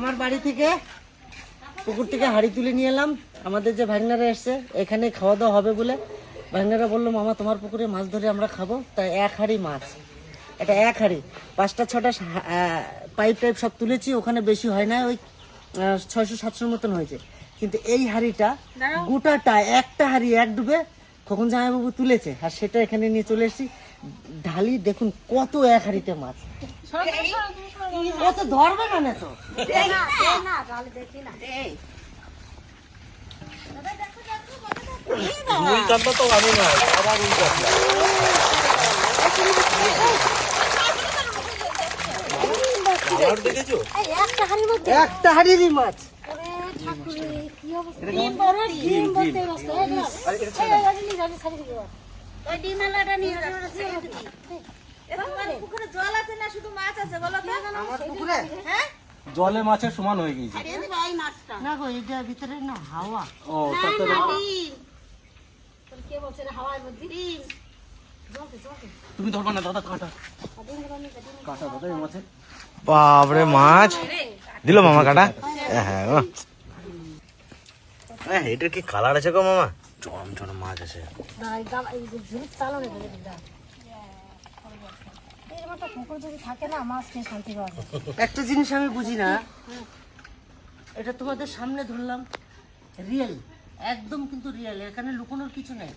আমার বাড়ি থেকে পুকুর থেকে হাড়ি তুলে নিয়ে এলাম। আমাদের যে ভাগনারা এসছে এখানে খাওয়া দাওয়া হবে বলে ভাগনারা বললো মামা তোমার পুকুরে মাছ ধরে আমরা খাবো, তাই এক হাড়ি মাছ। এটা এক হাড়ি 5টা 6টা পাইপ টাইপ সব তুলেছি, ওখানে বেশি হয় না, ওই 600-700 মতন হয়েছে। কিন্তু এই হাড়িটা গোটাটা একটা হাড়ি এক ডুবে কখন জামাইবাবু তুলেছে, আর সেটা এখানে নিয়ে চলে এসেছি। ঢালি দেখুন কত এক হাড়িতে মাছ, কত ধরবে না তো। একটা হাড়িরই মাছ। জলে মাছের সমান হয়ে গেছে না গো, এটা ভিতরে না হাওয়া। ও তাতে তুমি ধরবা না দাদা, কাটা কাটা দাদা এই মাছের। বাপরে মাছ দিল মামা কাটা। হ্যাঁ এটার কি কালার আছে গো মামা? চরম চরম মাছ আছে। একটা জিনিস আমি বুঝি না, এটা তোমাদের সামনে ধরলাম, রিয়েল একদম, কিন্তু রিয়েল, এখানে লুকোনোর কিছু নেই।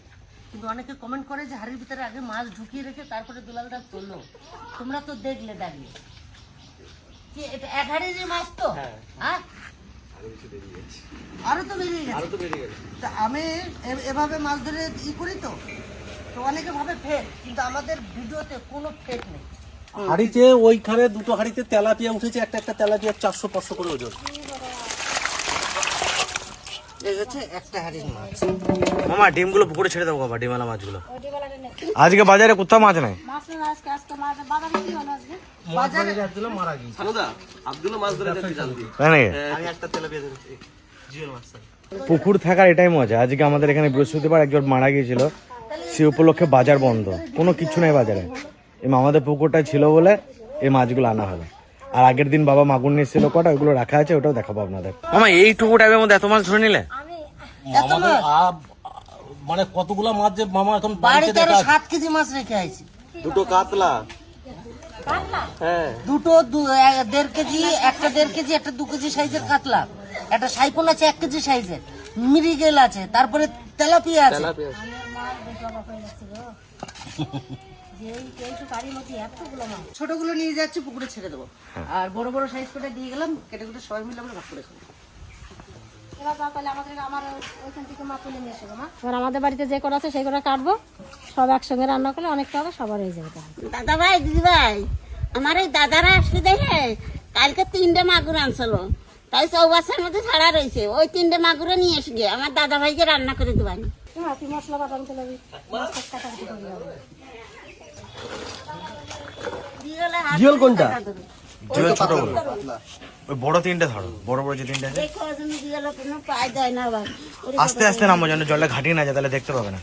কিন্তু অনেকে কমেন্ট করে যে হাড়ির ভিতরে আগে মাছ ঢুকিয়ে রেখে তারপরে দুলালদা তোলো। তোমরা তো দেখলে দাঁড়িয়ে কি এটা এক হাড়িরই মাছ তো? হ্যাঁ আরো তো বেরিয়ে গেছে। তা আমি এভাবে মাছ ধরে করি তো অনেকে ভাবে ফেক, কিন্তু আমাদের ভিডিওতে কোনো ফেক নেই। হাড়িতে ওইখানে দুটো হাড়িতে তেলাপিয়া উঠেছে, একটা একটা তেলাপিয়া 400-500 করে ওজন। এই হচ্ছে একটা হাড়ির মাছ। মামা ডিমগুলো পুকুরে ছেড়ে দাও বাবা, ডিমালা মাছগুলো। আজকে বাজারে কোথাও মাছ নাই। পুকুর থাকার এটাই মজা। আজকে আমাদের এখানে বৃহস্পতিবার একজন মারা গিয়েছিল, সে উপলক্ষে বাজার বন্ধ, কোনো কিছু নেই বাজারে। এই আমাদের পুকুরটা ছিল বলে এই মাছগুলো আনা হলো। আর আগের দিন বাবা মাগুর নিয়েছিল কটা, ওগুলো রাখা আছে, ওটাও দেখাবো আপনাদের। মামা এইটুকু টাইমের মধ্যে এত মাছ ধরে নিলে? আমাদের মানে কতগুলা মাছ যে মামা এখন বাড়িতে 7 কেজি মাছ রেখে আইছি। দুটো কাতলা, দুটো 1.5 কেজি, একটা 1.5 কেজি, একটা 2 কেজি সাইজের কাতলা, একটা সাইফোন আছে 1 কেজি সাইজের, মিরিগেল আছে, তারপরে তেলাপিয়া আছে। ছোটগুলো নিয়ে যাচ্ছি পুকুরে ছেড়ে দেবো, আর বড় বড় সাইজ করে দিয়ে গেলাম, কেটে কেটে সবাই মিলে আমরা ভাগ করে খাবো। আমাদের বাড়িতে যে করা আছে সেই করা কাটবো, সব একসঙ্গে রান্না করলে অনেকটা হবে, সবার হয়ে যাবে। দাদা ভাই, দিদি ভাই, আমার এই দাদারা আসলে দেখে কালকে 3টে মাগুর আনছিল, তাই চৌবাচ্চার মধ্যে ছাড়া রয়েছে, ওই 3টে মাগুরে নিয়ে এসে গিয়ে আমার দাদা ভাইকে রান্না করে দেবেন। মশলা বাটানো চলে জিওল কোনটা? জিওল ছোটগুলো, ওই বড় 3টে ধরো, বড় বড় যে 3টে আছে। আস্তে আস্তে নামো যেন জলটা ঘাটিয়ে না যায়, তাহলে দেখতে পাবে না।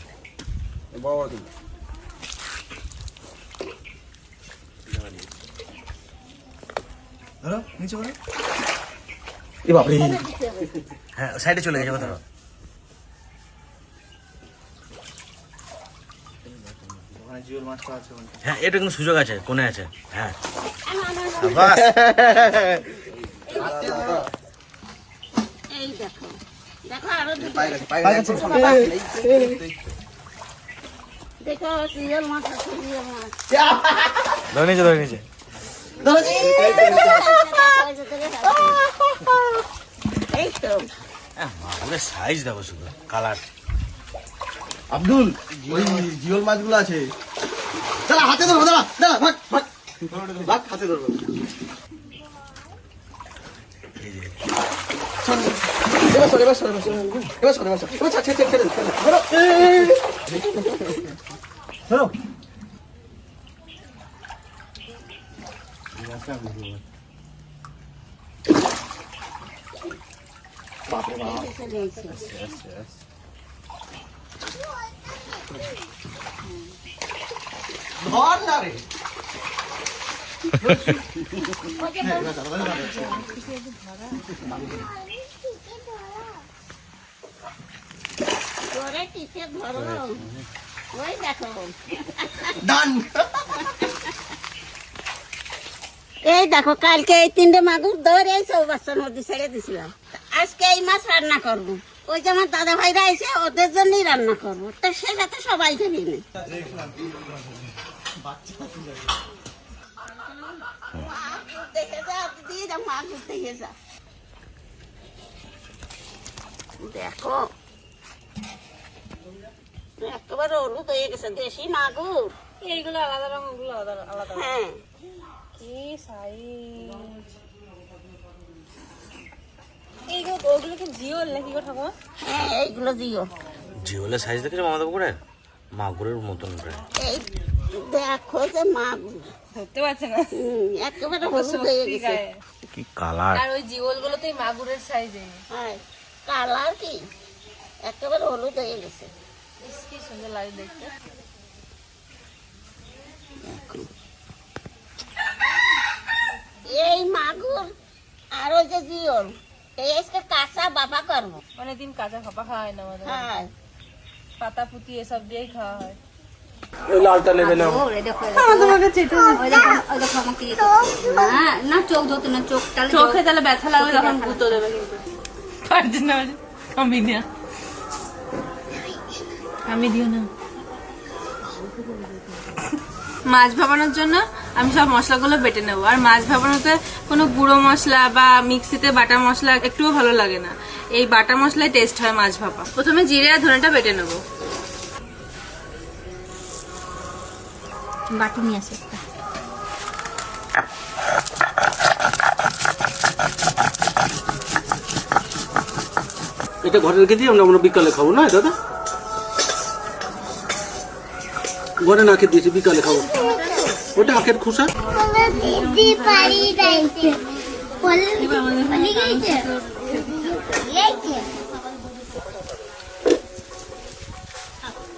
ধরো নিচে করো। হ্যাঁ সাইডে চলে গেছে ধরো। হ্যাঁ এটা কিন্তু সুযোগ আছে, কোনে আছে। হ্যাঁ এই দেখো দেখো, আরো দেখো রিয়েল মাছ আছে, রিয়েল মাছ। ধরে নিচে, ধরে নিচে। এই তো মাগুরের সাইজ দেখো শুধু, কালার। আব্দুল ওই জিওল মাছগুলো আছে, দাঁড়া হাতে ধরবো, দাঁড়া দাঁড়া, ভাগ ভাগ ভাগ, হাতে ধরবো। ধর না রে। ধরে টিপে ধরো, ওই দেখো। ডান। এই দেখো কালকে এই 3টে মাগুর ধরে এই চৌবাচ্চার মধ্যে ছেড়ে দিছিলাম। আজকে এই মাছ রান্না করব। ওই যে আমার দাদা ভাইরা এসে ওদের জন্যই রান্না করবো, তো সেটা তো সবাই খেয়ে নেই। দেখে যা দিয়ে যা, মাগুর দেখে যা। দেখো একেবারে হলুদ হয়ে গেছে, দেশি মাগুর। এইগুলো আলাদা রঙ, ওগুলো আলাদা আলাদা। হ্যাঁ কি সাইজ! এইগুলো ওগুলো কি জিওল নাকি গো ঠাকুমা? হ্যাঁ এইগুলো দিও। জিওলের সাইজ দেখেছো আমাদের পুকুরে? মাগুরের মতন প্রায়। এই দেখো যে মাগুর ধরতে পারছে না। একেবারে হলুদ হয়ে গেছে। কি কালার! আর ওই জিওল গুলো তো মাগুরের সাইজে। হ্যাঁ কালার কি একেবারে হলুদ হয়ে গেছে। কি সুন্দর লাগে দেখতে। এই মাগুর আর ওই যে জিওল এই আজকে কাঁচা বাবা করবো। অনেকদিন কাঁচা খাপা খাওয়া হয় না আমাদের। হ্যাঁ পাতা পুতি এসব দিয়েই খাওয়া হয়। না চোখ ধরতে না, চোখটা চোখে তাহলে ব্যথা লাগবে তখন গুঁতো দেবে কিন্তু। পারছি না, আমি দিও না। মাছ ভাপানোর জন্য আমি সব মশলাগুলো বেটে নেবো। আর মাছ ভাপানোতে কোনো গুঁড়ো মশলা বা মিক্সিতে বাটা মশলা একটুও ভালো লাগে না। এই বাটা মশলায় টেস্ট হয় মাছ ভাপা। প্রথমে জিরে আর ধনেটা বেটে নেবো। বাটি নিয়ে আসে একটা। এটা ঘরে রেখে দিয়ে আমরা বিকালে খাবো না দাদা? ঘরে না খেয়ে দিয়েছি, বিকালে খাবো। ওটা আখের খোসা।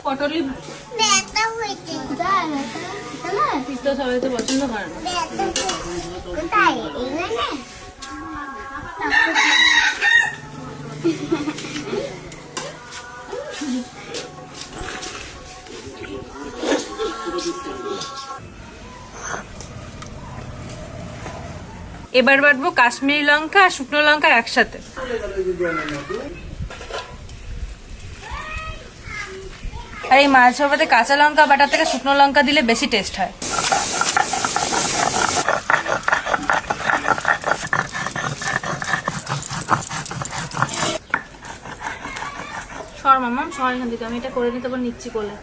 পটলি তো সবাই তো পছন্দ করে না। এবার বাটবো কাশ্মীরি লঙ্কা আর শুকনো লঙ্কা একসাথে। আর এই মাছ ভাপাতে কাঁচা লঙ্কা বাটার থেকে শুকনো লঙ্কা দিলে বেশি টেস্ট হয়। সর মামাম সর এখান থেকে, আমি এটা করে নিতে পারি, নিচ্ছি কোলে।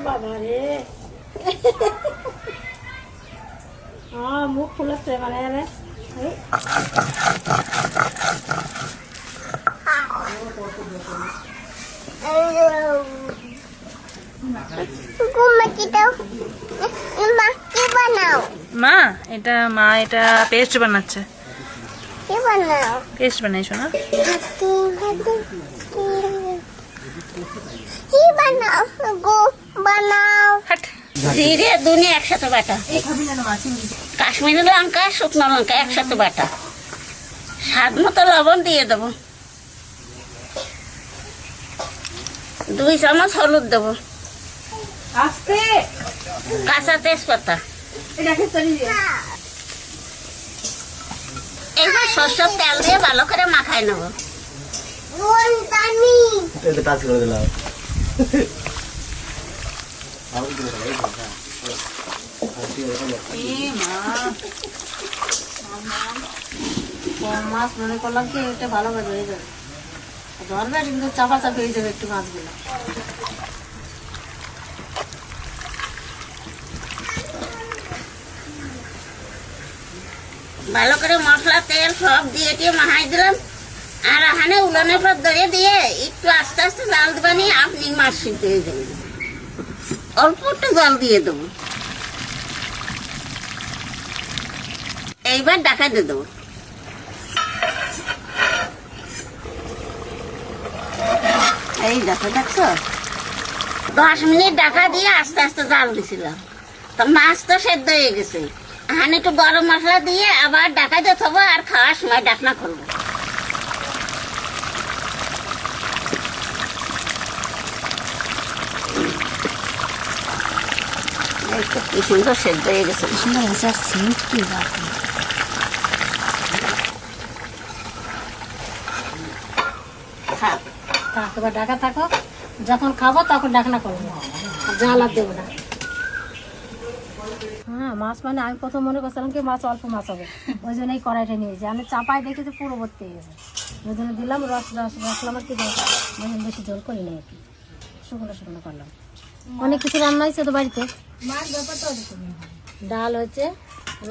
বাবা রে, মুখ ফুলাচ্ছে মানে মা এটা পেস্ট বানাচ্ছে। পেস্ট বানাইছো না? জিরে দুনিয়া একসাথে বাটা, কাশ্মীরি লঙ্কা শুকনো লঙ্কা একসাথে বাটা, স্বাদ মতো লবণ দিয়ে দেবো, 2 চামচ হলুদ দেবো, কাঁচা তেজপাতা। এবার সরষের তেল দিয়ে ভালো করে মাখাই নেবো। টাচ করে দিলাম। মাছ মনে করলাম কি এটা ভালো করে হয়ে যাবে, ধরবে কিন্তু চাপা চাপি হয়ে যাবে একটু মাছগুলো। ভালো করে মশলা তেল সব দিয়ে মাখাই দিলাম। আর এখানে উলানের পর ধরে দিয়ে একটু আস্তে আস্তে জাল দেবানি, আপনি মাছ সিদ্ধ হয়ে যাবেন। অল্প একটু জল দিয়ে দেবো। এইবার ঢাকা দিয়ে দেবো। এই দেখো, দেখছো 10 মিনিট ঢাকা দিয়ে আস্তে আস্তে জাল দিছিলাম। তা মাছ তো সেদ্ধ হয়ে গেছে, এখন একটু গরম মশলা দিয়ে আবার ডাকাইতে থবো আর খাওয়ার সময় ডাকনা করবো। এই তো কি সুন্দর সেদ্ধ হয়ে গেছে। থাক। এবার ঢাকা থাকো, যখন খাবো তখন ডাকনা করবো, জাল আর দেবো না। হ্যাঁ, মাছ মানে আমি প্রথম মনে করছিলাম কি মাছ অল্প মাছ হবে, ওই জন্য এই কড়াইটা নিয়েছি। আমি চাপাই দেখেছি পুরো ভর্তি হয়ে গেছে, ওই জন্য দিলাম রাখলাম আর কি, বেশি জল করি না আর কি, শুকনো শুকনো করলাম। অনেক কিছু রান্না হয়েছে তো বাড়িতে, ডাল হয়েছে,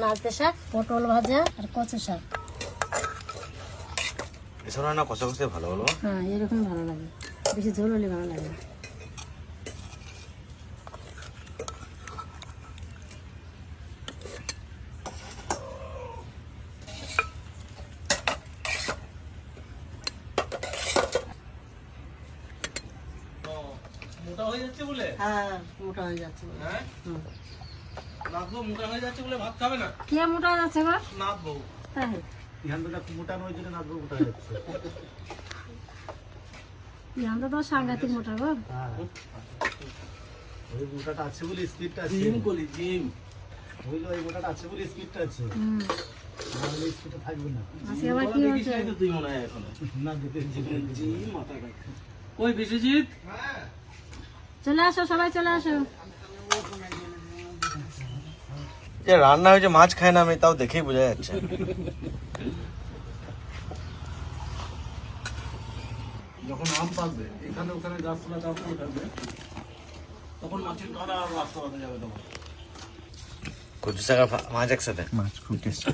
লালতে শাক, পটল ভাজা আর কচু শাক। এসব রান্না কষা কষে ভালো হলো। হ্যাঁ, এরকম ভালো লাগে, বেশি ঝোল হলে ভালো লাগে না। মোটা হয়ে যাচ্ছে বলে? হ্যাঁ, মোটা হয়ে যাচ্ছে। হ্যাঁ, নাতবউ মোটা হয়ে যাচ্ছে বলে ভাত খাবে না? কে মোটা যাচ্ছে গো? নাতবউ। তাই মোটানো হয়েছে নাতবউ মোটা হয়ে যাচ্ছে। আমরা তো সাংঘাতিক মোটা গো। ওই মোটাটা আছে বলে স্পিডটা আছে। জিম করি, জিম। বুঝলো, ওই মোটাটা আছে বলে স্পিডটা আছে। নাহলে স্পিডটা থাকবে না। আজকে আবার কি হচ্ছে? দেখিস নাই তো তুই মনে হয় এখনো। না যেতে জিম মাথা রাখে। ওই বিশ্বজিৎ, চলে আসো, সবাই চলে আসো। যে রান্না হয়েছে মাছ খায় না আমি, তাও দেখেই বোঝা যাচ্ছে। যখন আম পাকবে, এখানে ওখানে গাছপালা টাছপালা থাকবে, তখন মাছের ধরা আর রাস্তা হতে যাবে তখন। কচু শাক আর মাছ একসাথে। মাছ খুব টেস্টি।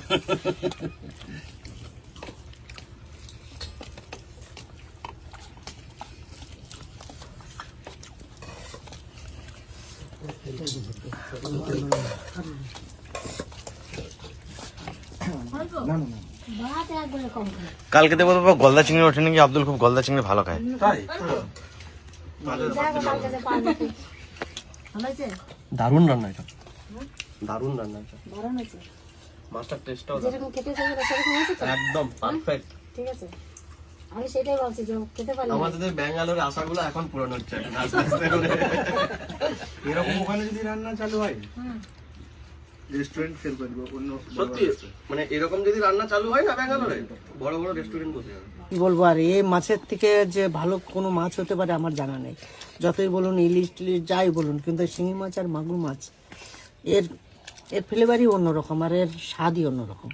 ভাত একবারে কম খাই। কালকে দেবো বাবা গলদা চিংড়ি ওঠে নাকি, আব্দুল খুব গলদা চিংড়ি ভালো খায়। তাই? দেখো কালকে যে পাওয়া যাবে। ভালো হয়েছে? দারুণ রান্না এটা, দারুণ রান্না এটা। দারুণ হয়েছে। মাছটার টেস্টটাও যেরকম খেতে চাইছিল সেরকম হয়েছে তো? একদম পারফেক্ট। ঠিক আছে, আমি সেটাই বলছি যে খেতে পারলাম। আমাদের ব্যাঙ্গালোরের আশাগুলো এখন পূরণ হচ্ছে আস্তে আস্তে করে। এরকম ওখানে যদি রান্না চালু হয়, রেস্টুরেন্ট ফেল করবো অন্য। সত্যি মানে এরকম যদি রান্না চালু হয় না ব্যাঙ্গালোরে, বড় বড় রেস্টুরেন্ট বসে যাবে। কি বলবো আর, এই মাছের থেকে যে ভালো কোনো মাছ হতে পারে আমার জানা নেই। যতই বলুন ইলিশ টিলিশ যাই বলুন, কিন্তু শিঙি মাছ আর মাগুর মাছ এর ফ্লেভারই অন্যরকম আর এর স্বাদই অন্যরকম।